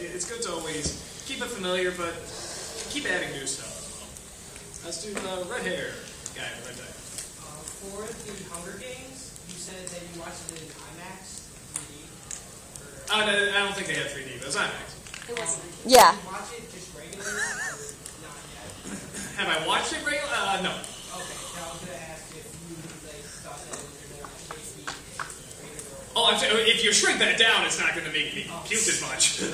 it's good to always keep it familiar, but keep adding new stuff as well. Let's do red hair guy, red tie. For the Hunger Games, you said that you watched it in IMAX 3D. I don't think they had 3D, but it's IMAX. Yeah. Did you watch it just regularly or not yet? Have I watched it regularly? No. Okay, now I was going to ask if you thought that it was more shaky or... Oh, if you shrink that down, it's not going to make me puke as much.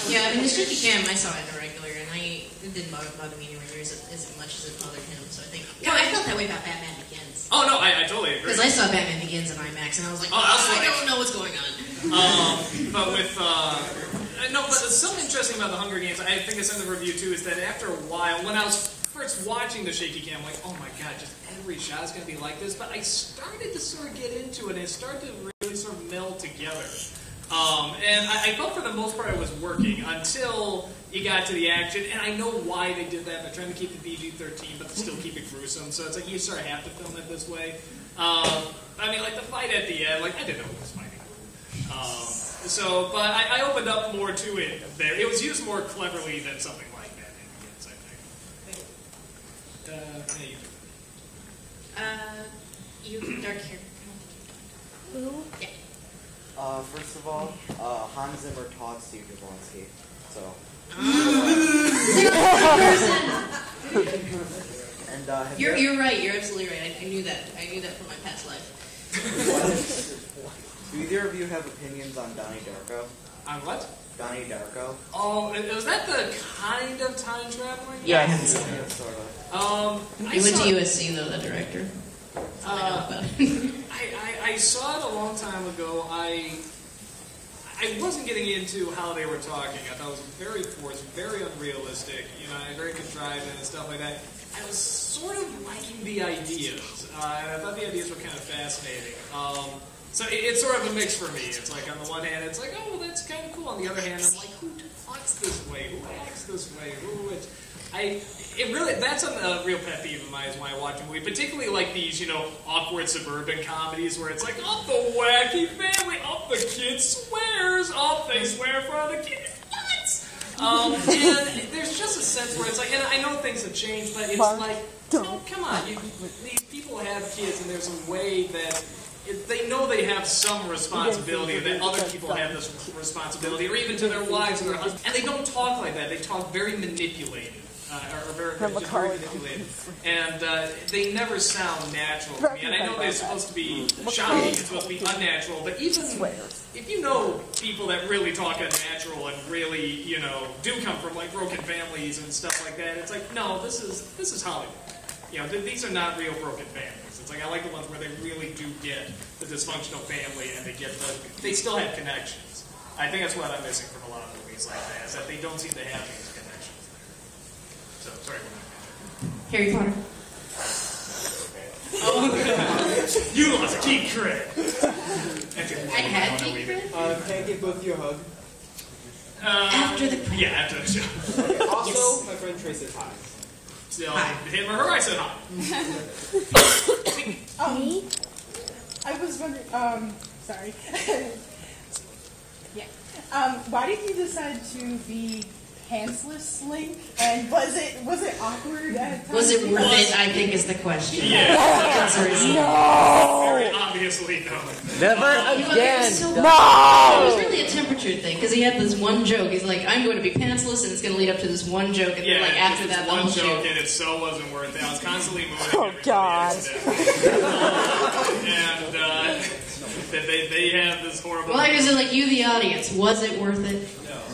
Yeah, I mean, the shaky cam, I saw it in a regular, and it didn't bother me anywhere near as much as it bothered him, so I think... Yeah, I felt that way about Batman Begins. Oh, no, I totally agree. Because I saw Batman Begins in IMAX, and I was like, I don't know what's going on. But with... no, but something interesting about the Hunger Games, I think I said in the review too, is that after a while, when I was first watching the shaky cam, I'm like, oh my god, just every shot is going to be like this. But I started to sort of get into it, and it started to really sort of meld together. And I felt for the most part it was working until you got to the action, and I know why they did that. They're trying to keep the PG-13, but still keep it gruesome. So it's like you sort of have to film it this way. I mean, like the fight at the end, like I didn't know who was fighting. But I opened up more to it there. It was used more cleverly than something like that in Begins, I think. You dark hair. Who? Yeah. First of all, Hans Zimmer talks to you, Jablonski. So. And You're right. You're absolutely right. I knew that. I knew that from my past life. Do either of you have opinions on Donnie Darko? On what? Donnie Darko? Oh, was that the kind of time traveling? Yeah, I haven't seen Yeah, sort of. He went to USC though, the director. I saw it a long time ago. I wasn't getting into how they were talking. I thought it was very forced, very unrealistic, very contrived and stuff like that. I was sort of liking the ideas, and I thought the ideas were kind of fascinating. So it's sort of a mix for me. It's like on the one hand, it's like, oh, well, that's kind of cool. On the other hand, I'm like, who talks this way? Who acts this way? That's a real pet peeve of mine is when I watch a movie, particularly like these, awkward suburban comedies where it's like, oh, the wacky family, oh, the kid swears, oh, they swear in front of the kid. And there's just a sense where it's like, and I know things have changed, but it's like, come on, these people have kids, and there's a way that they know they have some responsibility, that other people have this responsibility, or even to their wives and their husbands, and they don't talk like that. They talk very manipulative. Very manipulated. And they never sound natural to me. And I know they're supposed to be shocking, it's supposed to be unnatural, but even if you know people that really talk unnatural and really, do come from like broken families and stuff like that, it's like, no, this is Hollywood. These are not real broken families. It's like I like the ones where they really do get the dysfunctional family and they still have connections. I think that's what I'm missing from a lot of movies like that, is that they don't seem to have these connections. So, sorry. Harry Potter. Oh, you lost geek cred. I had geek cred? Can I give both of you a hug? After the credits. Yeah, after the show. Okay, also, my friend Trace says hi. So, him or her, I said hi. Me? I was wondering, sorry. Yeah. Why did you decide to be pantsless, Link? And was it awkward at times? Was it worth it, I think, is the question. Yeah. No! Very obviously, no. Never again. It was really a temperature thing, because he had this one joke. He's like, I'm going to be pantsless, and it's going to lead up to this one joke, and then after that, the one whole joke, shoot. and it so wasn't worth it. I was constantly moving. Oh, God. And they have this horrible... Well, like I said, like you, the audience, was it worth it?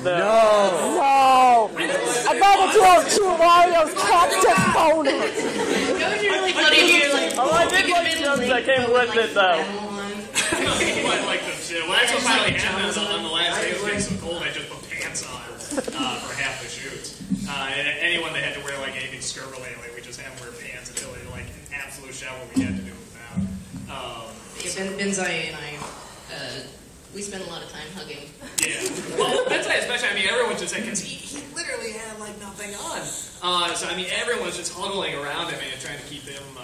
No! I'd rather do Mario's Captain Bonus! That would be really funny if you're like, I did like jokes that came with it, though. I like them too. Well, that's what finally happened on the last day. It was getting so cold, I just put pants on for half the shoots. Anyone that had to wear like anything skirt related, we just had to wear pants until they like an absolute shower we had to do without. Benzai and I, we spent a lot of time hugging. Yeah. Well, that's like, especially, everyone just said, because he literally had like nothing on. So, everyone was just huddling around him and trying to keep him warm.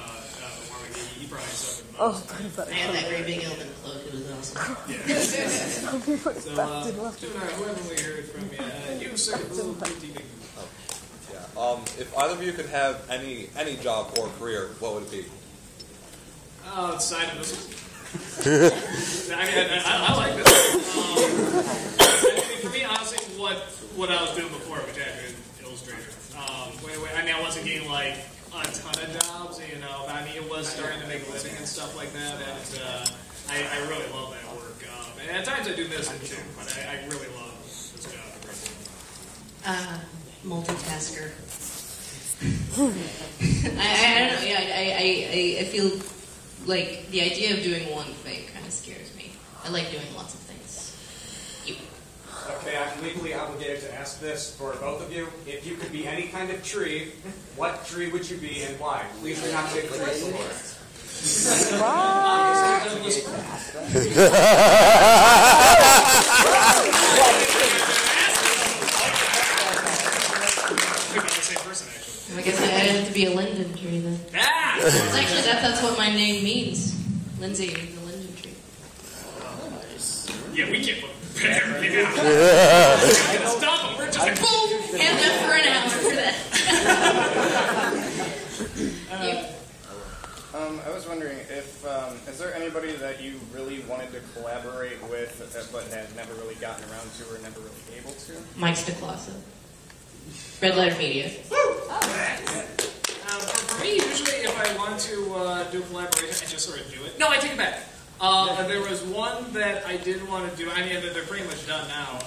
He probably suffered the most. I had that great big elven cloak. It was awesome. Yeah. So, who haven't we heard from producer. If either of you could have any job or career, what would it be? Oh, it's side of this one. I like this. For me, honestly, what I was doing before, which I had been illustrator. I wasn't getting like a ton of jobs, you know. I mean, it was starting to make a living and stuff like that, and I really love that work. And at times I do miss it too, but I really love this job. Multitasker. I don't know. Yeah, I feel like the idea of doing one thing kind of scares me. I like doing lots of things. You. Okay, I'm legally obligated to ask this for both of you. If you could be any kind of tree, what tree would you be and why? Please do not take the tree for it. I guess I'd have to be a linden tree then. Actually, that's what my name means. Lindsay, the linden tree. Yeah, we can't put better. Yeah. Stop them. We're just like, boom! Hand up for an hour for that. I was wondering if, is there anybody that you really wanted to collaborate with but had never really gotten around to or never really able to? Mike Stacklasa. Red Letter Media. For me, usually if I want to do a collaboration, I just sort of do it. No, I take it back. There was one that I did want to do. I mean, they're pretty much done now,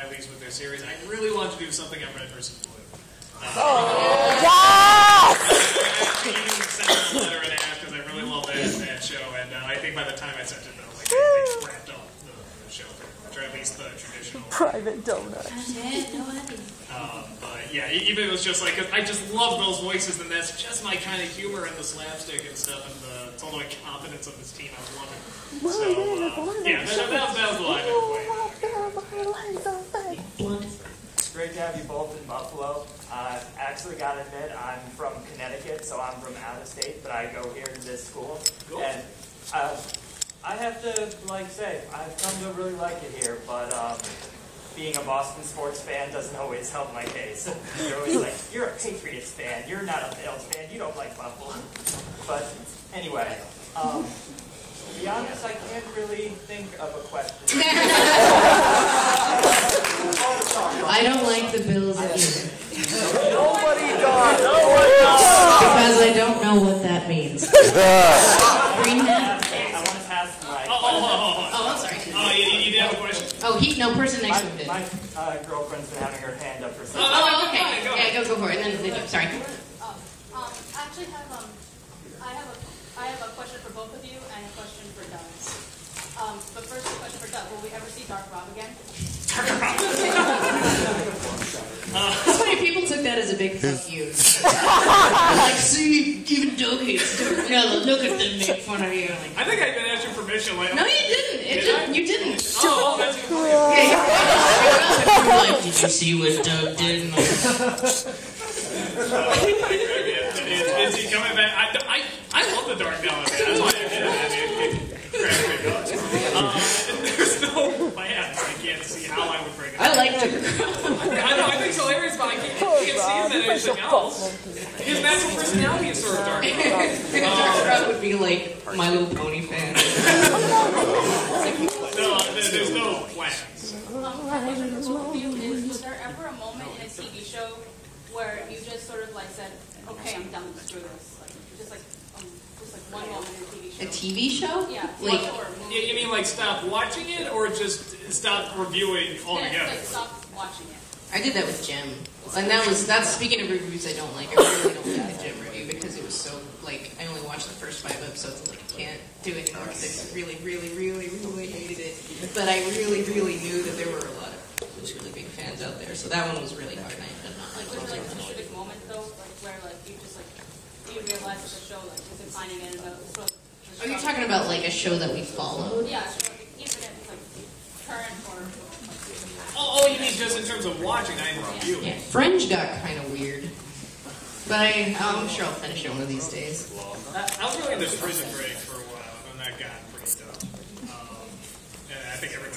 at least with their series. I really wanted to do something on Red vs. Blue. Yes! I sent a letter and a half because I really love that show, and I think by the time I sent it, though, like they wrapped up the show pretty much, or at least the traditional private donut. But yeah, even it was just like, I just love those voices, and that's just my kind of humor and the slapstick and stuff, and the total incompetence of this team. I was loving. So yeah, that was the line. It's great to have you both in Buffalo. I actually got to admit, I'm from Connecticut, so I'm from out of state, but I go here to this school. Cool. And I have to say, I've come to really like it here, but being a Boston sports fan doesn't always help my case. You're always like, you're a Patriots fan, you're not a Bills fan, you don't like Buffalo. But anyway, to be honest, I can't really think of a question. I don't like the Bills either. Nobody does. Because I don't know what that means. Green hat? I want to pass the mic. Oh, I'm sorry. Oh, you did have a question? Oh, no, person next to him did. My girlfriend's been having her hand up for some time. Oh, okay. Yeah, go for it. And then, sorry. Actually, I have a question for both of you and a question for Doug. But first, a question for Doug. Will we ever see Dark Rob again? It's funny, people took that as a big fuck you. Like, see, even Doug hates Dark. No, look at them make fun of you. Like, I think I even asked you permission. Like, no, you didn't. You didn't. Oh, that's good. Yeah, you're like, did you see what Doug did? Is he coming back? I love the Dark now. That's why I did it. There's no plans. I can't see how I would bring it. I like to. I know. I think it's hilarious, but I can't see him in anything else. His natural personality is sort of Dark. Dark Rob would be like My Little Pony fan. No, there's no plans. Was there ever a moment in a TV show where you just sort of like said, "Okay, I'm done. Screw this." Like just like one moment in a TV show. A TV show? Yeah. Like, you mean like stop watching it, or just stop reviewing altogether? Like stop watching it. I did that with Gem, and that's speaking of reviews I don't like. I really don't like the Gem review because it was so like I only watched the first 5 episodes and like I can't do it anymore because I really hated it. But I really knew that there were a lot of just really big fans out there, so that one was really hard. And I ended up not Like was there like a specific moment though, like where like you just like you realized that the show like was declining in the so. Are you talking about like a show that we followed? Yeah, so like, even if it's like current or. Oh, you mean just in terms of watching? I didn't review it. Yeah, Fringe got kind of weird, but I'm sure I'll finish it one of these days. I was really in this prison break for a while, and that got pretty tough. And I think everybody.